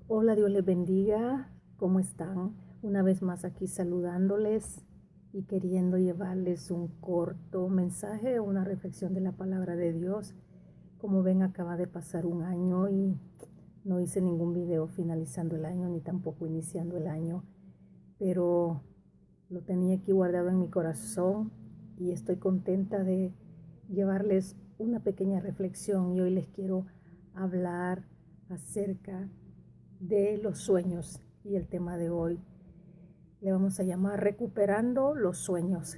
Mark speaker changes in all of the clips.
Speaker 1: Hola, Dios les bendiga. ¿Cómo están? Una vez más aquí saludándoles y queriendo llevarles un corto mensaje, una reflexión de la palabra de Dios. Como ven, acaba de pasar un año y no hice ningún video finalizando el año ni tampoco iniciando el año, pero lo tenía aquí guardado en mi corazón y estoy contenta de llevarles una pequeña reflexión y hoy les quiero hablar acerca de los sueños y el tema de hoy le vamos a llamar recuperando los sueños.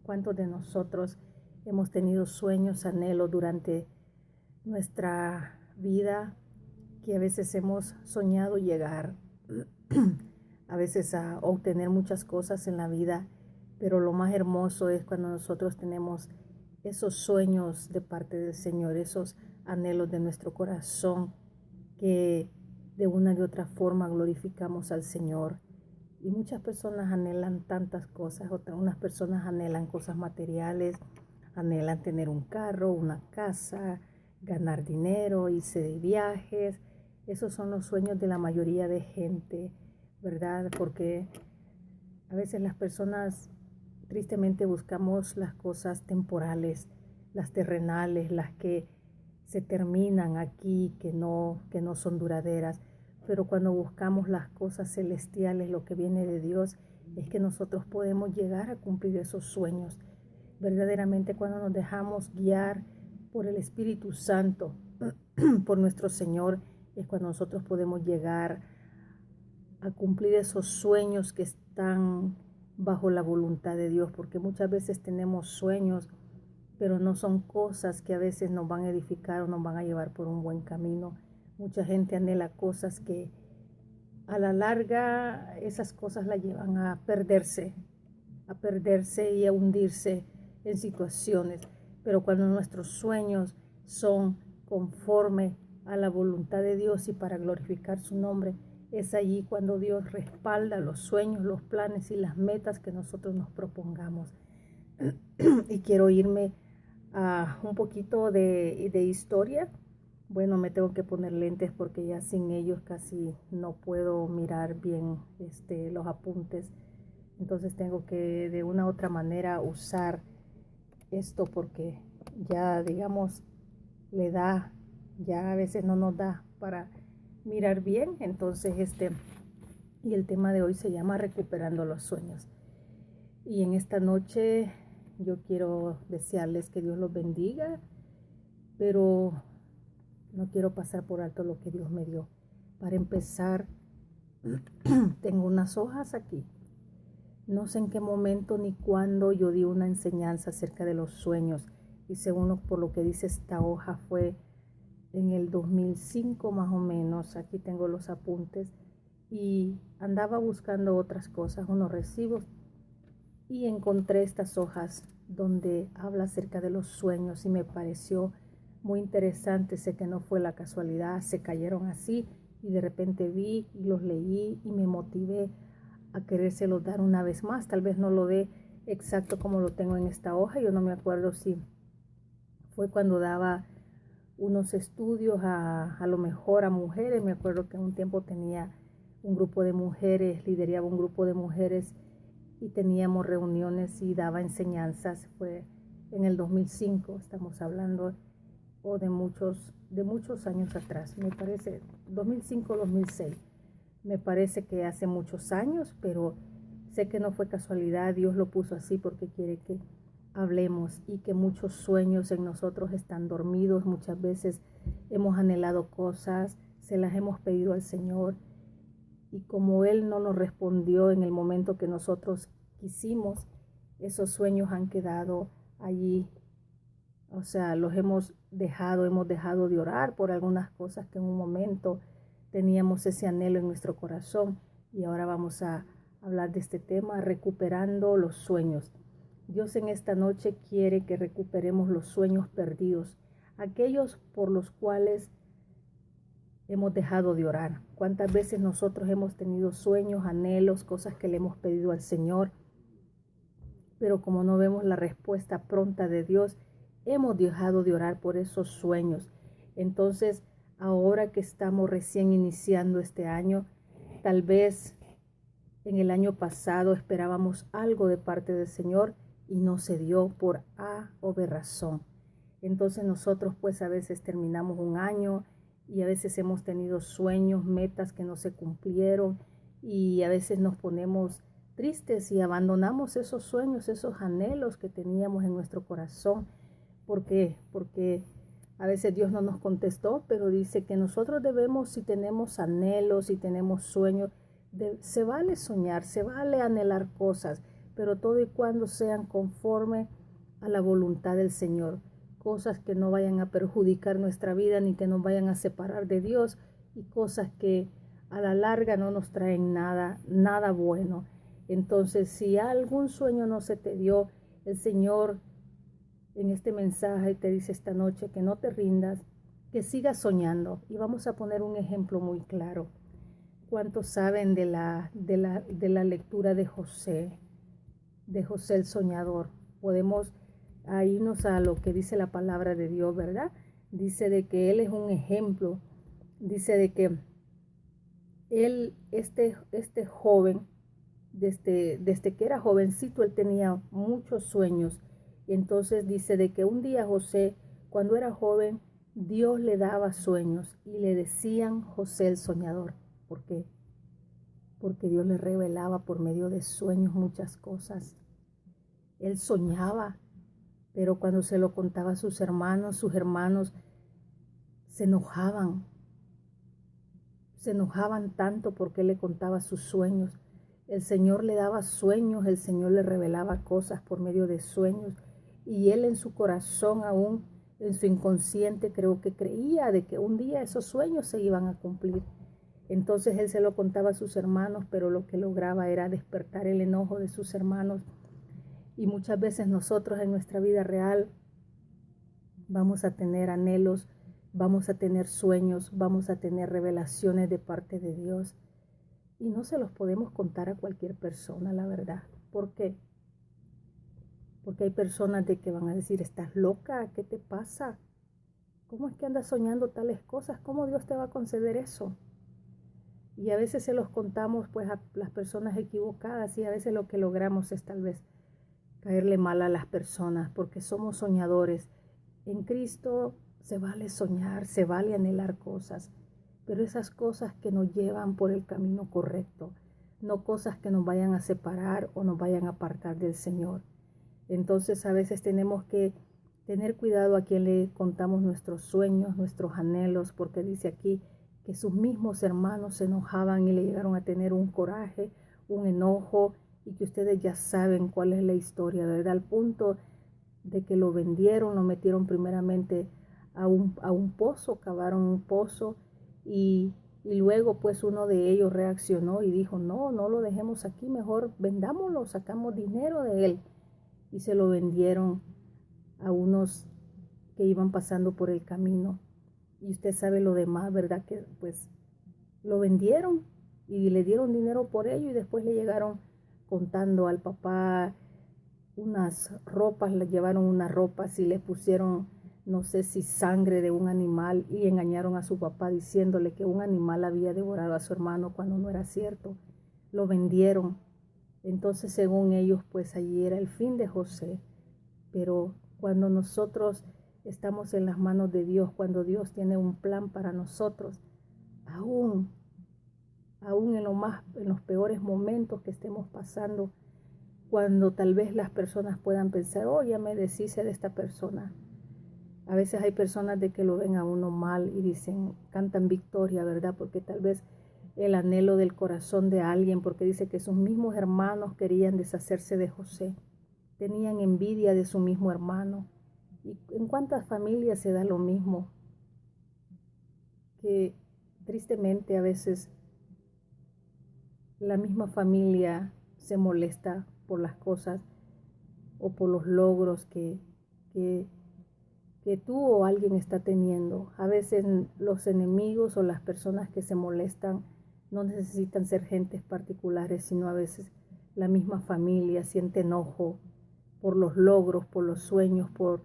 Speaker 1: ¿Cuántos de nosotros hemos tenido sueños, anhelos durante nuestra vida que a veces hemos soñado llegar a veces a obtener muchas cosas en la vida, pero lo más hermoso es cuando nosotros tenemos esos sueños de parte del Señor, esos anhelos de nuestro corazón que de una u otra forma glorificamos al Señor. Y muchas personas anhelan tantas cosas, unas personas anhelan cosas materiales, anhelan tener un carro, una casa, ganar dinero, irse de viajes. Esos son los sueños de la mayoría de gente, ¿verdad? Porque a veces las personas tristemente buscamos las cosas temporales, las terrenales, las que se terminan aquí, que no son duraderas. Pero cuando buscamos las cosas celestiales, lo que viene de Dios, es que nosotros podemos llegar a cumplir esos sueños. Verdaderamente cuando nos dejamos guiar por el Espíritu Santo, por nuestro Señor, es cuando nosotros podemos llegar a cumplir esos sueños que están bajo la voluntad de Dios, porque muchas veces tenemos sueños, pero no son cosas que a veces nos van a edificar o nos van a llevar por un buen camino. Mucha gente anhela cosas que a la larga esas cosas la llevan a perderse y a hundirse en situaciones. Pero cuando nuestros sueños son conforme a la voluntad de Dios y para glorificar su nombre, es allí cuando Dios respalda los sueños, los planes y las metas que nosotros nos propongamos. Y quiero irme a un poquito de historia. Bueno, me tengo que poner lentes porque ya sin ellos casi no puedo mirar bien los apuntes. Entonces tengo que de una u otra manera usar esto porque ya digamos le da, ya a veces no nos da para mirar bien. Entonces y el tema de hoy se llama recuperando los sueños. Y en esta noche yo quiero desearles que Dios los bendiga, pero no quiero pasar por alto lo que Dios me dio. Para empezar, tengo unas hojas aquí. No sé en qué momento ni cuándo yo di una enseñanza acerca de los sueños. Y según por lo que dice esta hoja fue en el 2005 más o menos. Aquí tengo los apuntes. Y andaba buscando otras cosas, unos recibos. Y encontré estas hojas donde habla acerca de los sueños y me pareció muy interesante. Sé que no fue la casualidad, se cayeron así y de repente vi y los leí y me motivé a querérselos dar una vez más. Tal vez no lo dé exacto como lo tengo en esta hoja. Yo no me acuerdo si fue cuando daba unos estudios a lo mejor a mujeres. Me acuerdo que en un tiempo tenía un grupo de mujeres, lideraba un grupo de mujeres y teníamos reuniones y daba enseñanzas. Fue en el 2005, estamos hablando, o de muchos años atrás, me parece, 2005, 2006. Me parece que hace muchos años, pero sé que no fue casualidad. Dios lo puso así porque quiere que hablemos y que muchos sueños en nosotros están dormidos. Muchas veces hemos anhelado cosas, se las hemos pedido al Señor y como Él no nos respondió en el momento que nosotros quisimos, esos sueños han quedado allí. O sea, los hemos dejado de orar por algunas cosas que en un momento teníamos ese anhelo en nuestro corazón. Y ahora vamos a hablar de este tema, recuperando los sueños. Dios en esta noche quiere que recuperemos los sueños perdidos, aquellos por los cuales hemos dejado de orar. ¿Cuántas veces nosotros hemos tenido sueños, anhelos, cosas que le hemos pedido al Señor? Pero como no vemos la respuesta pronta de Dios, hemos dejado de orar por esos sueños. Entonces, ahora que estamos recién iniciando este año. Tal vez en el año pasado esperábamos algo de parte del Señor y no se dio por A o B razón. Entonces nosotros pues a veces terminamos un año y a veces hemos tenido sueños, metas que no se cumplieron y a veces nos ponemos tristes y abandonamos esos sueños, esos anhelos que teníamos en nuestro corazón. ¿Por qué? Porque a veces Dios no nos contestó, pero dice que nosotros debemos, si tenemos anhelos, si tenemos sueños, se vale soñar, se vale anhelar cosas, pero todo y cuando sean conforme a la voluntad del Señor. Cosas que no vayan a perjudicar nuestra vida ni que nos vayan a separar de Dios y cosas que a la larga no nos traen nada bueno. Entonces, si algún sueño no se te dio, el Señor en este mensaje te dice esta noche que no te rindas, que sigas soñando. Y vamos a poner un ejemplo muy claro. ¿Cuántos saben de la lectura de José el soñador? Podemos irnos a lo que dice la palabra de Dios, ¿verdad? Dice de que él es un ejemplo. Dice de que él, este joven, desde que era jovencito, él tenía muchos sueños. Y entonces dice de que un día José, cuando era joven, Dios le daba sueños y le decían José el soñador. ¿Por qué? Porque Dios le revelaba por medio de sueños muchas cosas. Él soñaba, pero cuando se lo contaba a sus hermanos se enojaban tanto porque él le contaba sus sueños. El Señor le daba sueños, el Señor le revelaba cosas por medio de sueños, y él en su corazón, aún en su inconsciente, creo que creía de que un día esos sueños se iban a cumplir. Entonces él se lo contaba a sus hermanos, pero lo que lograba era despertar el enojo de sus hermanos. Y muchas veces nosotros en nuestra vida real vamos a tener anhelos, vamos a tener sueños, vamos a tener revelaciones de parte de Dios. Y no se los podemos contar a cualquier persona, la verdad. ¿Por qué? Porque hay personas de que van a decir, ¿estás loca? ¿Qué te pasa? ¿Cómo es que andas soñando tales cosas? ¿Cómo Dios te va a conceder eso? Y a veces se los contamos pues a las personas equivocadas, y a veces lo que logramos es tal vez caerle mal a las personas porque somos soñadores. En Cristo se vale soñar, se vale anhelar cosas, pero esas cosas que nos llevan por el camino correcto, no cosas que nos vayan a separar o nos vayan a apartar del Señor. Entonces a veces tenemos que tener cuidado a quien le contamos nuestros sueños, nuestros anhelos, porque dice aquí que sus mismos hermanos se enojaban y le llegaron a tener un coraje, un enojo, y que ustedes ya saben cuál es la historia, ¿verdad? Al punto de que lo vendieron, lo metieron primeramente a un pozo, cavaron un pozo, y luego pues uno de ellos reaccionó y dijo, no lo dejemos aquí, mejor vendámoslo, sacamos dinero de él. Y se lo vendieron a unos que iban pasando por el camino. Y usted sabe lo demás, ¿verdad? Que pues lo vendieron y le dieron dinero por ello, y después le llegaron contando al papá unas ropas, le llevaron unas ropas y le pusieron, no sé si sangre de un animal, y engañaron a su papá diciéndole que un animal había devorado a su hermano cuando no era cierto. Lo vendieron. Entonces, según ellos, pues allí era el fin de José. Pero cuando nosotros estamos en las manos de Dios, cuando Dios tiene un plan para nosotros, aún en los peores momentos que estemos pasando, cuando tal vez las personas puedan pensar, oh, ya me deshice de esta persona. A veces hay personas de que lo ven a uno mal y dicen, cantan victoria, ¿verdad? Porque tal vez el anhelo del corazón de alguien, porque dice que sus mismos hermanos querían deshacerse de José, tenían envidia de su mismo hermano. ¿Y en cuántas familias se da lo mismo? Que tristemente a veces la misma familia se molesta por las cosas o por los logros que tú o alguien está teniendo. A veces los enemigos o las personas que se molestan no necesitan ser gentes particulares, sino a veces la misma familia siente enojo por los logros, por los sueños, por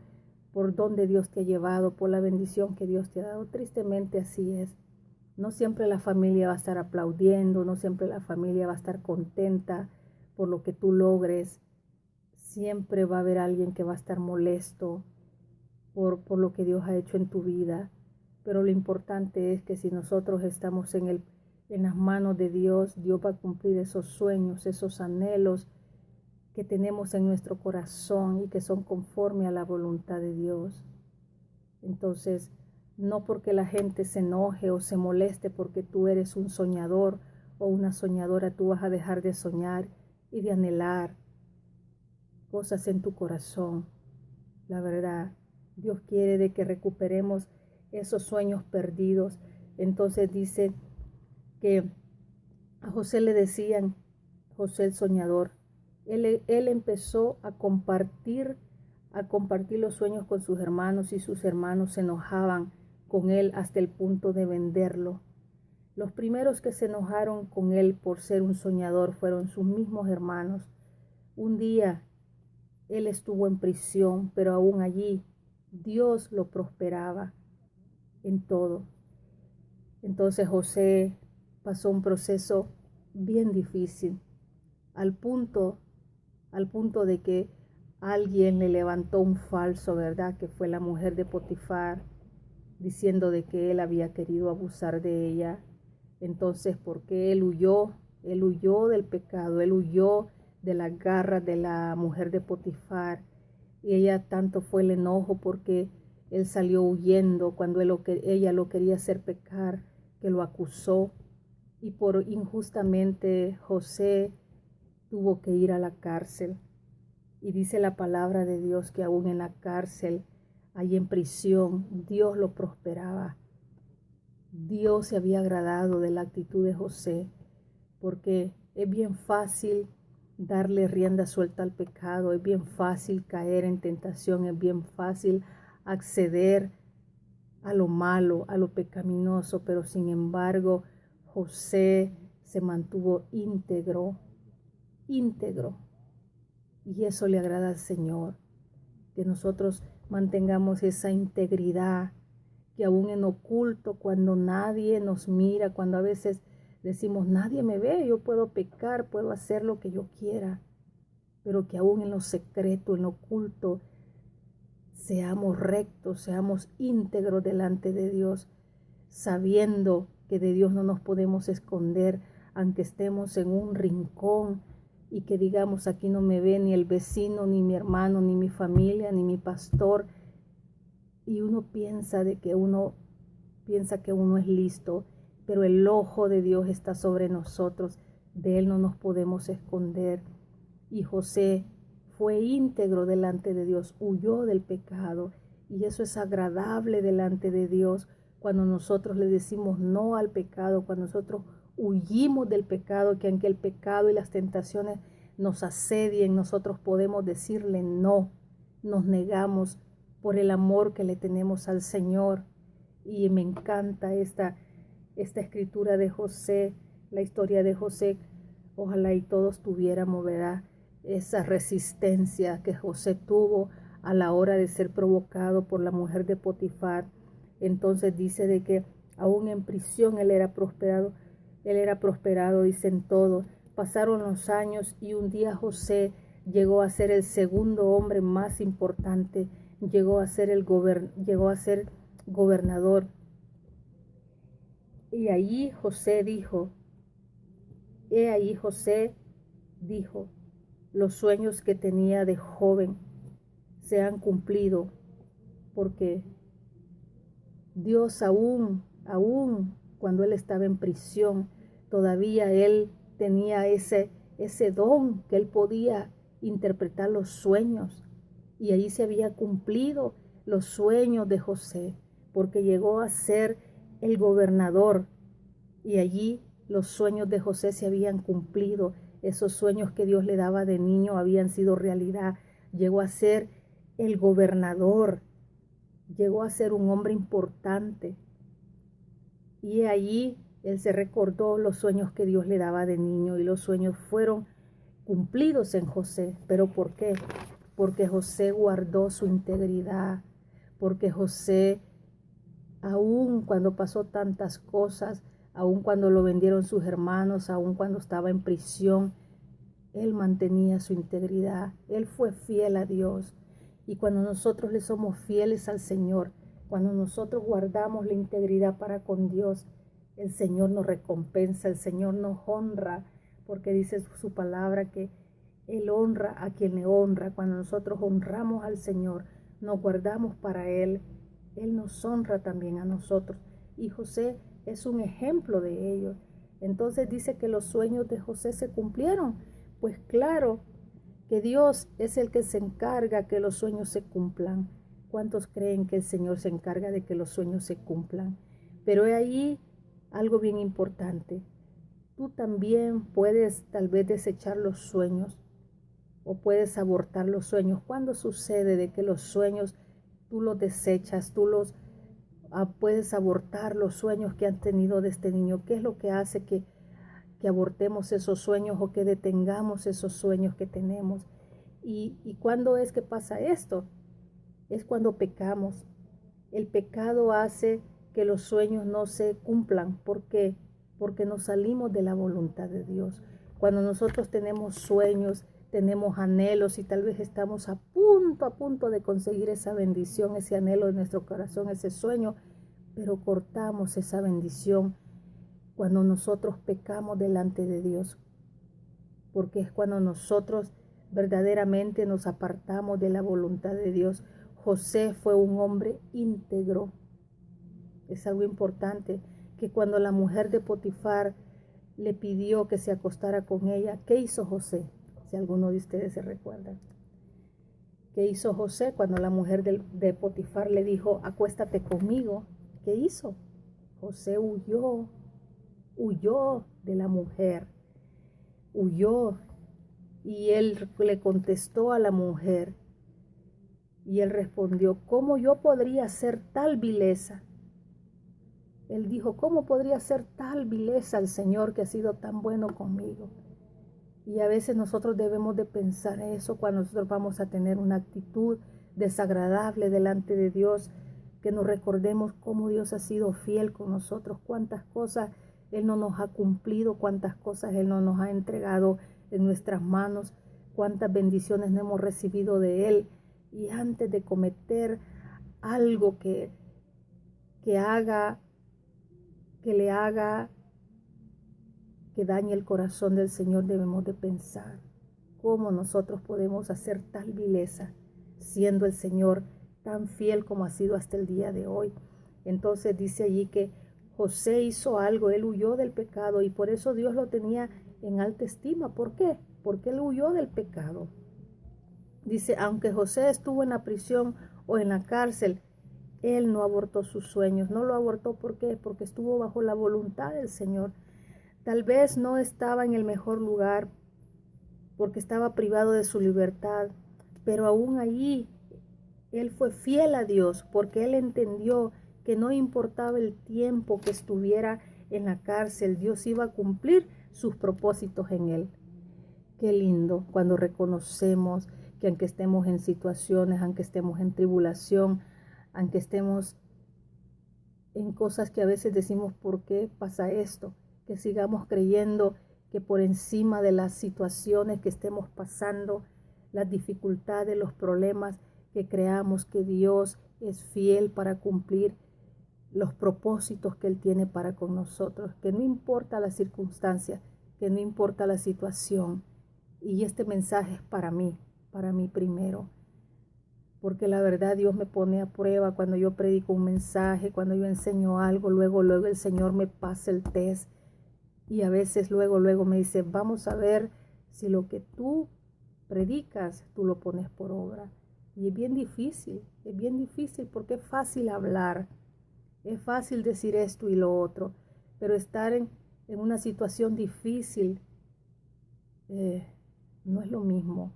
Speaker 1: por donde Dios te ha llevado, por la bendición que Dios te ha dado. Tristemente así es. No siempre la familia va a estar aplaudiendo, no siempre la familia va a estar contenta por lo que tú logres. Siempre va a haber alguien que va a estar molesto por lo que Dios ha hecho en tu vida. Pero lo importante es que si nosotros estamos en las manos de Dios, Dios va a cumplir esos sueños, esos anhelos que tenemos en nuestro corazón y que son conforme a la voluntad de Dios. Entonces, no porque la gente se enoje o se moleste porque tú eres un soñador o una soñadora, tú vas a dejar de soñar y de anhelar cosas en tu corazón. La verdad, Dios quiere de que recuperemos esos sueños perdidos. Entonces dice que a José le decían José el soñador. Él empezó a compartir los sueños con sus hermanos y sus hermanos se enojaban con él hasta el punto de venderlo. Los primeros que se enojaron con él por ser un soñador fueron sus mismos hermanos. Un día él estuvo en prisión, pero aún allí Dios lo prosperaba en todo. Entonces José pasó un proceso bien difícil, al punto de que alguien le levantó un falso, ¿verdad? Que fue la mujer de Potifar, diciendo de que él había querido abusar de ella. Entonces, porque él huyó del pecado, él huyó de las garras de la mujer de Potifar. Y ella tanto fue el enojo porque él salió huyendo cuando ella lo quería hacer pecar, que lo acusó. Y por injustamente José tuvo que ir a la cárcel. Y dice la palabra de Dios que aún en la cárcel, ahí en prisión, Dios lo prosperaba. Dios se había agradado de la actitud de José, porque es bien fácil darle rienda suelta al pecado, es bien fácil caer en tentación, es bien fácil acceder a lo malo, a lo pecaminoso, pero sin embargo José se mantuvo íntegro. Y eso le agrada al Señor, que nosotros mantengamos esa integridad, que aún en oculto, cuando nadie nos mira, cuando a veces decimos, nadie me ve, yo puedo pecar, puedo hacer lo que yo quiera, pero que aún en lo secreto, en lo oculto, seamos rectos, seamos íntegros delante de Dios, sabiendo que de Dios no nos podemos esconder, aunque estemos en un rincón y que digamos, aquí no me ve ni el vecino, ni mi hermano, ni mi familia, ni mi pastor, y uno piensa que uno es listo, pero el ojo de Dios está sobre nosotros, de Él no nos podemos esconder. Y José fue íntegro delante de Dios, huyó del pecado, y eso es agradable delante de Dios cuando nosotros le decimos no al pecado, cuando nosotros huyimos del pecado, que aunque el pecado y las tentaciones nos asedien, nosotros podemos decirle no, nos negamos por el amor que le tenemos al Señor. Y me encanta esta escritura de José, la historia de José. Ojalá y todos tuviéramos, ¿verdad?, esa resistencia que José tuvo a la hora de ser provocado por la mujer de Potifar. Entonces dice de que aún en prisión él era prosperado, dice en todo. Pasaron los años y un día José llegó a ser el segundo hombre más importante, llegó a ser gobernador. Y ahí José dijo, los sueños que tenía de joven se han cumplido, porque Dios aún cuando él estaba en prisión, todavía él tenía ese don que él podía interpretar los sueños. Y ahí se había cumplido los sueños de José, porque llegó a ser el gobernador. Y allí los sueños de José se habían cumplido. Esos sueños que Dios le daba de niño habían sido realidad. Llegó a ser el gobernador. Llegó a ser un hombre importante. Y allí él se recordó los sueños que Dios le daba de niño. Y los sueños fueron cumplidos en José. ¿Pero por qué? Porque José guardó su integridad. porque José, aun cuando pasó tantas cosas, aun cuando lo vendieron sus hermanos, aun cuando estaba en prisión, él mantenía su integridad, él fue fiel a Dios. Y cuando nosotros le somos fieles al Señor, cuando nosotros guardamos la integridad para con Dios, el Señor nos recompensa, el Señor nos honra, porque dice su palabra que Él honra a quien le honra. Cuando nosotros honramos al Señor, nos guardamos para Él, Él nos honra también a nosotros. Y José es un ejemplo de ello. Entonces dice que los sueños de José se cumplieron. Pues claro que Dios es el que se encarga que los sueños se cumplan. ¿Cuántos creen que el Señor se encarga de que los sueños se cumplan? Pero he ahí algo bien importante. Tú también puedes tal vez desechar los sueños o puedes abortar los sueños. ¿Cuándo sucede de que los sueños tú los desechas, puedes abortar los sueños que han tenido de este niño? ¿Qué es lo que hace que abortemos esos sueños o que detengamos esos sueños que tenemos? ¿Y cuándo es que pasa esto? Es cuando pecamos. El pecado hace que los sueños no se cumplan. ¿Por qué? Porque nos salimos de la voluntad de Dios. Cuando nosotros tenemos sueños, tenemos anhelos y tal vez estamos a punto de conseguir esa bendición, ese anhelo de nuestro corazón, ese sueño, pero cortamos esa bendición cuando nosotros pecamos delante de Dios, porque es cuando nosotros verdaderamente nos apartamos de la voluntad de Dios. José fue un hombre íntegro. Es algo importante que cuando la mujer de Potifar le pidió que se acostara con ella, ¿qué hizo José? Si alguno de ustedes se recuerda. ¿Qué hizo José cuando la mujer de Potifar le dijo, acuéstate conmigo? ¿Qué hizo? José huyó de la mujer, huyó, y él le contestó a la mujer, y él respondió, ¿cómo yo podría hacer tal vileza? Él dijo, ¿cómo podría hacer tal vileza al Señor que ha sido tan bueno conmigo? Y a veces nosotros debemos de pensar eso cuando nosotros vamos a tener una actitud desagradable delante de Dios, que nos recordemos cómo Dios ha sido fiel con nosotros, cuántas cosas Él no nos ha cumplido, cuántas cosas Él no nos ha entregado en nuestras manos, cuántas bendiciones no hemos recibido de Él. Y antes de cometer algo que le haga que dañe el corazón del Señor, debemos de pensar cómo nosotros podemos hacer tal vileza, siendo el Señor tan fiel como ha sido hasta el día de hoy. Entonces dice allí que José hizo algo, él huyó del pecado y por eso Dios lo tenía en alta estima. ¿Por qué? Porque él huyó del pecado. Dice, aunque José estuvo en la prisión o en la cárcel, él no abortó sus sueños. No lo abortó, ¿por qué? Porque estuvo bajo la voluntad del Señor. Tal vez no estaba en el mejor lugar porque estaba privado de su libertad, pero aún allí él fue fiel a Dios porque él entendió que no importaba el tiempo que estuviera en la cárcel, Dios iba a cumplir sus propósitos en él. Qué lindo cuando reconocemos que aunque estemos en situaciones, aunque estemos en tribulación, aunque estemos en cosas que a veces decimos, ¿por qué pasa esto? Que sigamos creyendo que por encima de las situaciones que estemos pasando, las dificultades, los problemas, que creamos que Dios es fiel para cumplir los propósitos que Él tiene para con nosotros, que no importa la circunstancia, que no importa la situación. Y este mensaje es para mí primero, porque la verdad Dios me pone a prueba cuando yo predico un mensaje, cuando yo enseño algo, luego el Señor me pasa el test y a veces luego me dice, vamos a ver si lo que tú predicas, tú lo pones por obra. Y es bien difícil porque es fácil hablar, es fácil decir esto y lo otro, pero estar en una situación difícil no es lo mismo.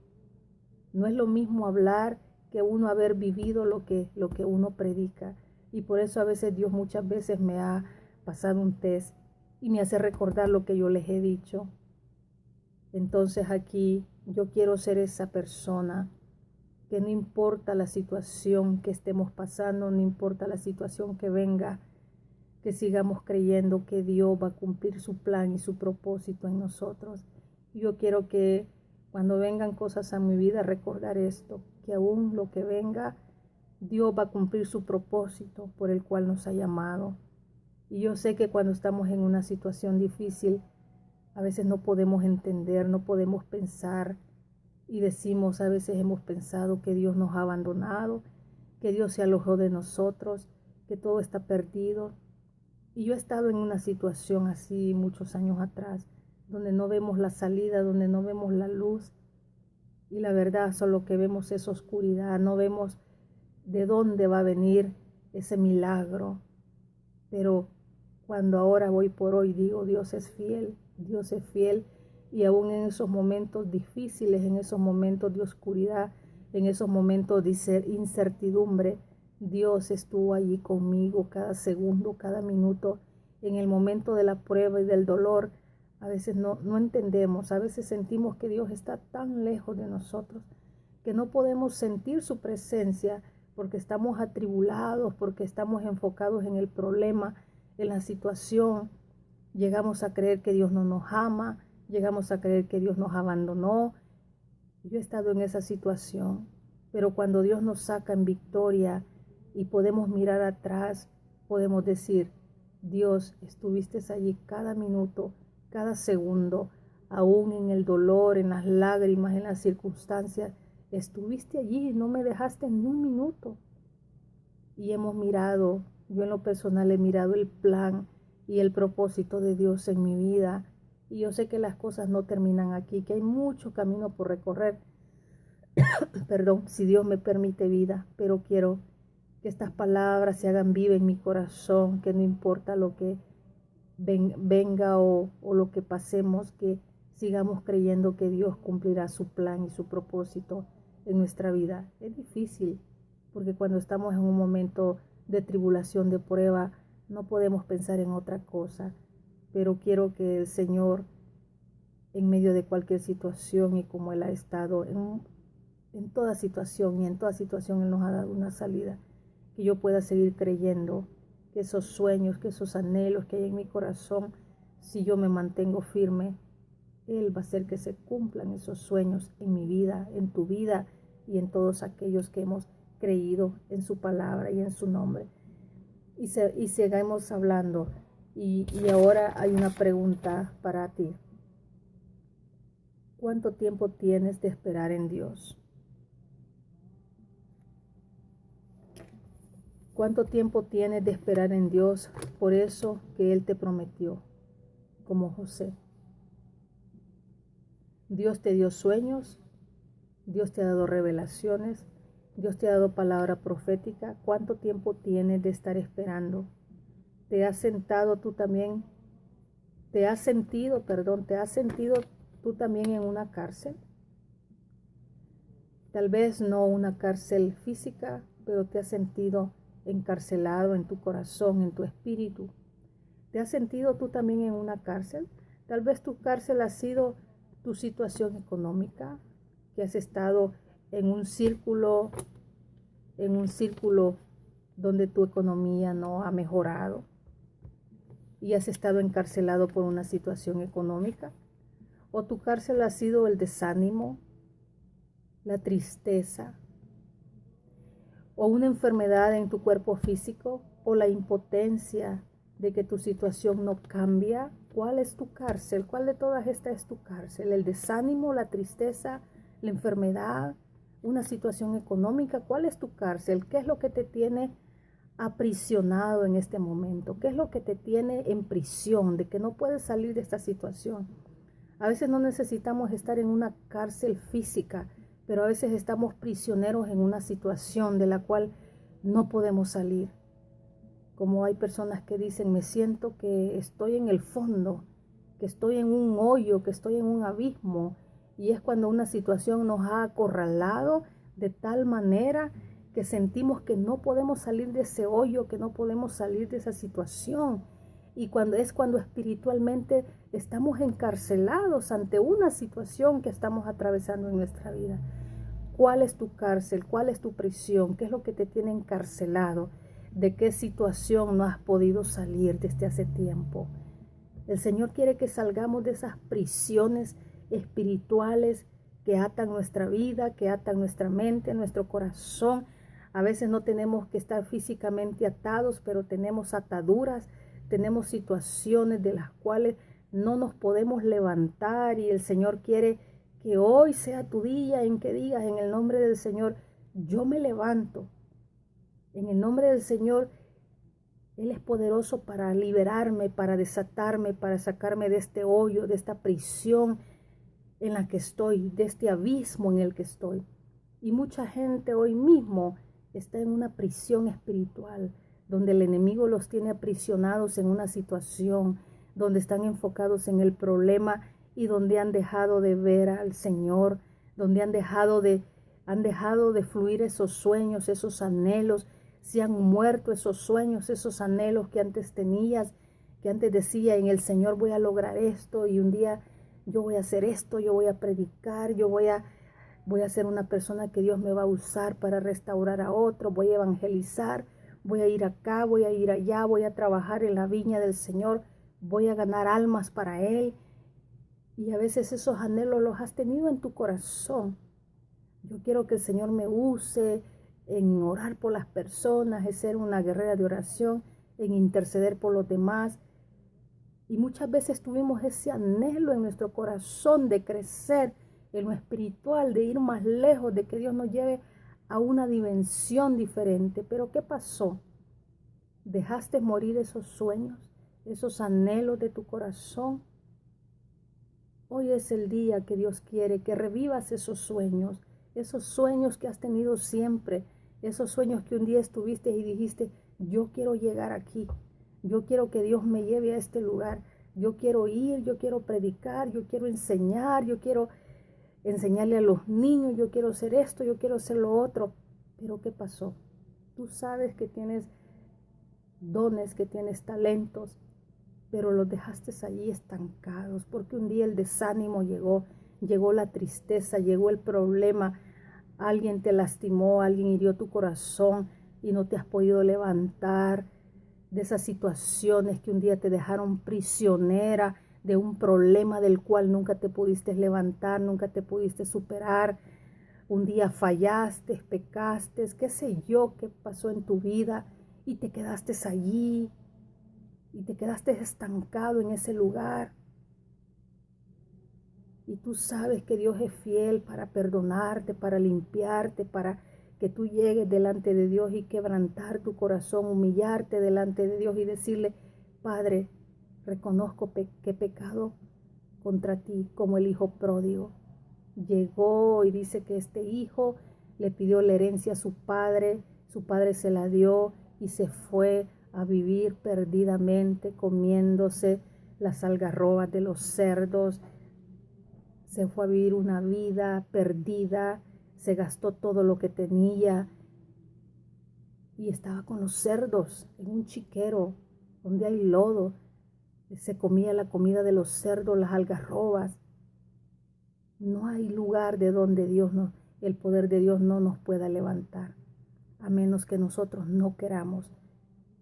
Speaker 1: No es lo mismo hablar que uno haber vivido lo que uno predica. Y por eso a veces Dios muchas veces me ha pasado un test y me hace recordar lo que yo les he dicho. Entonces aquí yo quiero ser esa persona que no importa la situación que estemos pasando, no importa la situación que venga, que sigamos creyendo que Dios va a cumplir su plan y su propósito en nosotros. Yo quiero que cuando vengan cosas a mi vida, recordar esto, que aún lo que venga, Dios va a cumplir su propósito por el cual nos ha llamado. Y yo sé que cuando estamos en una situación difícil, a veces no podemos entender, no podemos pensar, y decimos, a veces hemos pensado que Dios nos ha abandonado, que Dios se alojó de nosotros, que todo está perdido. Y yo he estado en una situación así muchos años atrás, donde no vemos la salida, donde no vemos la luz. Y la verdad, solo que vemos es oscuridad, no vemos de dónde va a venir ese milagro. Pero cuando ahora voy por hoy digo, Dios es fiel, Dios es fiel. Y aún en esos momentos difíciles, en esos momentos de oscuridad, en esos momentos de incertidumbre, Dios estuvo allí conmigo cada segundo, cada minuto. En el momento de la prueba y del dolor, a veces no entendemos, a veces sentimos que Dios está tan lejos de nosotros, que no podemos sentir su presencia porque estamos atribulados, porque estamos enfocados en el problema, en la situación. Llegamos a creer que Dios no nos ama, llegamos a creer que Dios nos abandonó. Yo he estado en esa situación, pero cuando Dios nos saca en victoria y podemos mirar atrás, podemos decir, Dios, estuviste allí cada minuto, cada segundo, aún en el dolor, en las lágrimas, en las circunstancias, estuviste allí, no me dejaste ni un minuto. Y hemos mirado, yo en lo personal he mirado el plan y el propósito de Dios en mi vida. Y yo sé que las cosas no terminan aquí, que hay mucho camino por recorrer. Perdón, si Dios me permite vida, pero quiero que estas palabras se hagan viva en mi corazón, que no importa lo que venga o lo que pasemos, que sigamos creyendo que Dios cumplirá su plan y su propósito en nuestra vida. Es difícil, porque cuando estamos en un momento de tribulación, de prueba, no podemos pensar en otra cosa. Pero quiero que el Señor, en medio de cualquier situación, y como Él ha estado en toda situación, y en toda situación Él nos ha dado una salida, que yo pueda seguir creyendo que esos sueños, que esos anhelos que hay en mi corazón, si yo me mantengo firme, Él va a hacer que se cumplan esos sueños en mi vida, en tu vida y en todos aquellos que hemos creído en su palabra y en su nombre. Y sigamos hablando. Y ahora hay una pregunta para ti. ¿Cuánto tiempo tienes de esperar en Dios? ¿Cuánto tiempo tienes de esperar en Dios por eso que Él te prometió, como José? Dios te dio sueños, Dios te ha dado revelaciones, Dios te ha dado palabra profética. ¿Cuánto tiempo tienes de estar esperando? ¿Te has sentido tú también en una cárcel? Tal vez no una cárcel física, pero te has sentido encarcelado en tu corazón, en tu espíritu. ¿Te has sentido tú también en una cárcel? Tal vez tu cárcel ha sido tu situación económica, que has estado en un círculo donde tu economía no ha mejorado y has estado encarcelado por una situación económica. O tu cárcel ha sido el desánimo, la tristeza, o una enfermedad en tu cuerpo físico, o la impotencia de que tu situación no cambia. ¿Cuál es tu cárcel? ¿Cuál de todas estas es tu cárcel? ¿El desánimo, la tristeza, la enfermedad, una situación económica? ¿Cuál es tu cárcel? ¿Qué es lo que te tiene aprisionado en este momento? ¿Qué es lo que te tiene en prisión, de que no puedes salir de esta situación? A veces no necesitamos estar en una cárcel física, pero a veces estamos prisioneros en una situación de la cual no podemos salir. Como hay personas que dicen, me siento que estoy en el fondo, que estoy en un hoyo, que estoy en un abismo. Y es cuando una situación nos ha acorralado de tal manera que sentimos que no podemos salir de ese hoyo, que no podemos salir de esa situación. Y cuando espiritualmente estamos encarcelados ante una situación que estamos atravesando en nuestra vida. ¿Cuál es tu cárcel? ¿Cuál es tu prisión? ¿Qué es lo que te tiene encarcelado? ¿De qué situación no has podido salir desde hace tiempo? El Señor quiere que salgamos de esas prisiones espirituales que atan nuestra vida, que atan nuestra mente, nuestro corazón. A veces no tenemos que estar físicamente atados, pero tenemos ataduras, tenemos situaciones de las cuales no nos podemos levantar, y el Señor quiere que hoy sea tu día en que digas en el nombre del Señor: yo me levanto. En el nombre del Señor, Él es poderoso para liberarme, para desatarme, para sacarme de este hoyo, de esta prisión en la que estoy, de este abismo en el que estoy. Y mucha gente hoy mismo está en una prisión espiritual, donde el enemigo los tiene aprisionados en una situación, donde están enfocados en el problema y donde han dejado de ver al Señor, donde han dejado de fluir esos sueños, esos anhelos. Se han muerto esos sueños, esos anhelos que antes tenías, que antes decía: en el Señor voy a lograr esto, y un día yo voy a hacer esto, yo voy a predicar, yo voy a ser una persona que Dios me va a usar para restaurar a otro, voy a evangelizar, voy a ir acá, voy a ir allá, voy a trabajar en la viña del Señor, voy a ganar almas para Él. Y a veces esos anhelos los has tenido en tu corazón. Yo quiero que el Señor me use en orar por las personas, en ser una guerrera de oración, en interceder por los demás. Y muchas veces tuvimos ese anhelo en nuestro corazón de crecer en lo espiritual, de ir más lejos, de que Dios nos lleve a una dimensión diferente. Pero ¿qué pasó? ¿Dejaste morir esos sueños, esos anhelos de tu corazón? Hoy es el día que Dios quiere que revivas esos sueños que has tenido siempre, esos sueños que un día estuviste y dijiste: yo quiero llegar aquí, yo quiero que Dios me lleve a este lugar, yo quiero ir, yo quiero predicar, yo quiero enseñar, yo quiero enseñarle a los niños, yo quiero hacer esto, yo quiero hacer lo otro. Pero ¿qué pasó? Tú sabes que tienes dones, que tienes talentos, pero los dejaste allí estancados, porque un día el desánimo llegó la tristeza, llegó el problema, alguien te lastimó, alguien hirió tu corazón y no te has podido levantar de esas situaciones que un día te dejaron prisionera de un problema del cual nunca te pudiste levantar, nunca te pudiste superar. Un día fallaste, pecaste, qué sé yo, qué pasó en tu vida, y te quedaste allí, y te quedaste estancado en ese lugar. Y tú sabes que Dios es fiel para perdonarte, para limpiarte, para que tú llegues delante de Dios y quebrantar tu corazón, humillarte delante de Dios y decirle: Padre, reconozco que he pecado contra ti, como el hijo pródigo. Llegó y dice que este hijo le pidió la herencia a su padre se la dio y se fue a vivir perdidamente, comiéndose las algarrobas de los cerdos. Se fue a vivir una vida perdida, se gastó todo lo que tenía y estaba con los cerdos en un chiquero donde hay lodo. Se comía la comida de los cerdos, las algarrobas. No hay lugar de donde el poder de Dios no nos pueda levantar, a menos que nosotros no queramos.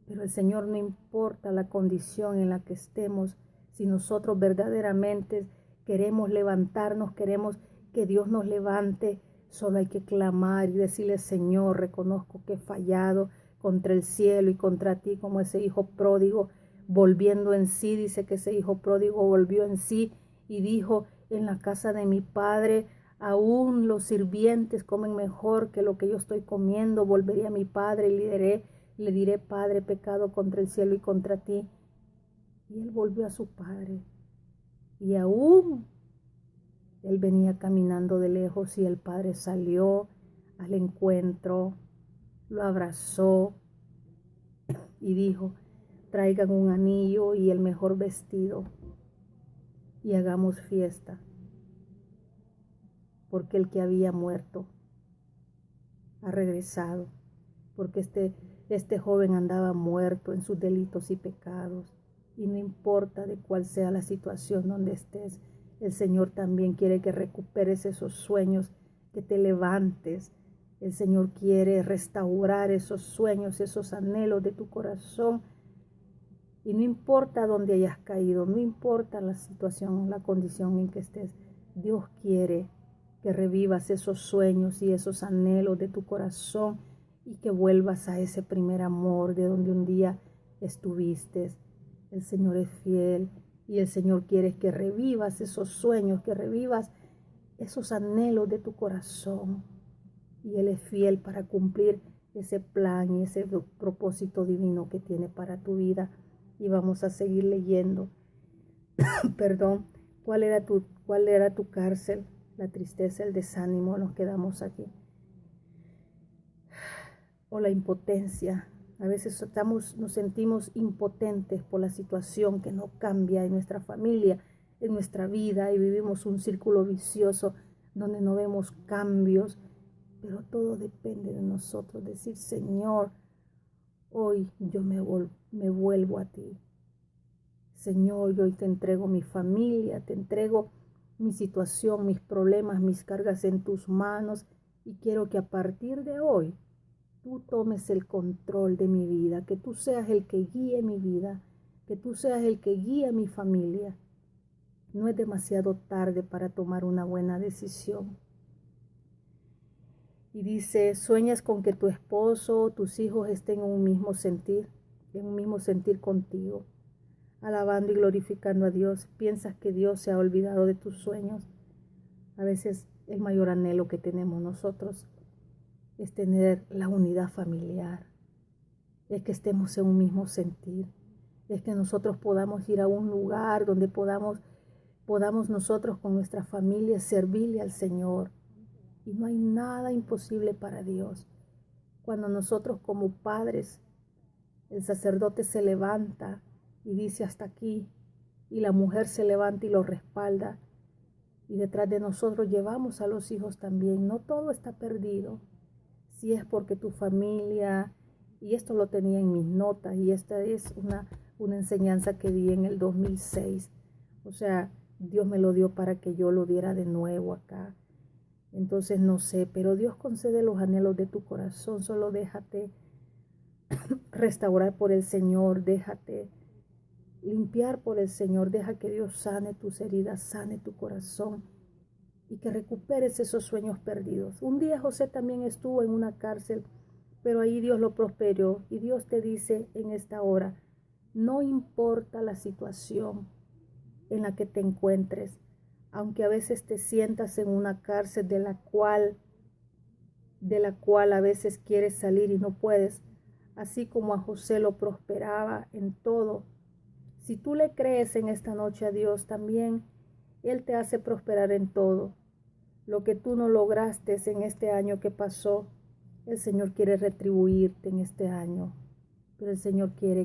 Speaker 1: Pero el Señor, no importa la condición en la que estemos, si nosotros verdaderamente queremos levantarnos, queremos que Dios nos levante, solo hay que clamar y decirle: Señor, reconozco que he fallado contra el cielo y contra ti, como ese hijo pródigo volviendo en sí. Dice que ese hijo pródigo volvió en sí y dijo: en la casa de mi padre aún los sirvientes comen mejor que lo que yo estoy comiendo. Volveré a mi padre y le diré: Padre, he pecado contra el cielo y contra ti. Y él volvió a su padre. Y aún él venía caminando de lejos y el padre salió al encuentro, lo abrazó y dijo: traigan un anillo y el mejor vestido y hagamos fiesta, porque el que había muerto ha regresado, porque este joven andaba muerto en sus delitos y pecados. Y no importa de cuál sea la situación donde estés, el Señor también quiere que recuperes esos sueños, que te levantes. El Señor quiere restaurar esos sueños, esos anhelos de tu corazón. Y no importa dónde hayas caído, no importa la situación, la condición en que estés, Dios quiere que revivas esos sueños y esos anhelos de tu corazón y que vuelvas a ese primer amor de donde un día estuviste. El Señor es fiel y el Señor quiere que revivas esos sueños, que revivas esos anhelos de tu corazón. Y Él es fiel para cumplir ese plan y ese propósito divino que tiene para tu vida. Y vamos a seguir leyendo. Perdón, ¿cuál era tu cárcel? La tristeza, el desánimo, nos quedamos aquí. O la impotencia. A veces nos sentimos impotentes por la situación que no cambia en nuestra familia, en nuestra vida, y vivimos un círculo vicioso donde no vemos cambios. Pero todo depende de nosotros. Decir, Señor, hoy yo me vuelvo a ti. Señor, yo hoy te entrego mi familia, te entrego mi situación, mis problemas, mis cargas en tus manos. Y quiero que a partir de hoy tú tomes el control de mi vida, que tú seas el que guíe mi vida, que tú seas el que guíe a mi familia. No es demasiado tarde para tomar una buena decisión. Y dice, sueñas con que tu esposo o tus hijos estén en un mismo sentir contigo, alabando y glorificando a Dios. Piensas que Dios se ha olvidado de tus sueños. A veces el mayor anhelo que tenemos nosotros es tener la unidad familiar, es que estemos en un mismo sentir, es que nosotros podamos ir a un lugar donde podamos nosotros con nuestra familia servirle al Señor. Y no hay nada imposible para Dios. Cuando nosotros como padres, el sacerdote se levanta y dice hasta aquí, y la mujer se levanta y lo respalda, y detrás de nosotros llevamos a los hijos también. No todo está perdido. Si es porque tu familia, y esto lo tenía en mis notas, y esta es una enseñanza que di en el 2006. O sea, Dios me lo dio para que yo lo diera de nuevo acá. Entonces no sé, pero Dios concede los anhelos de tu corazón. Solo déjate restaurar por el Señor, déjate limpiar por el Señor, deja que Dios sane tus heridas, sane tu corazón y que recuperes esos sueños perdidos. Un día José también estuvo en una cárcel, pero ahí Dios lo prosperó y Dios te dice en esta hora, no importa la situación en la que te encuentres, aunque a veces te sientas en una cárcel de la cual a veces quieres salir y no puedes, así como a José lo prosperaba en todo. Si tú le crees en esta noche a Dios también, Él te hace prosperar en todo. Lo que tú no lograste en este año que pasó, el Señor quiere retribuirte en este año, pero el Señor quiere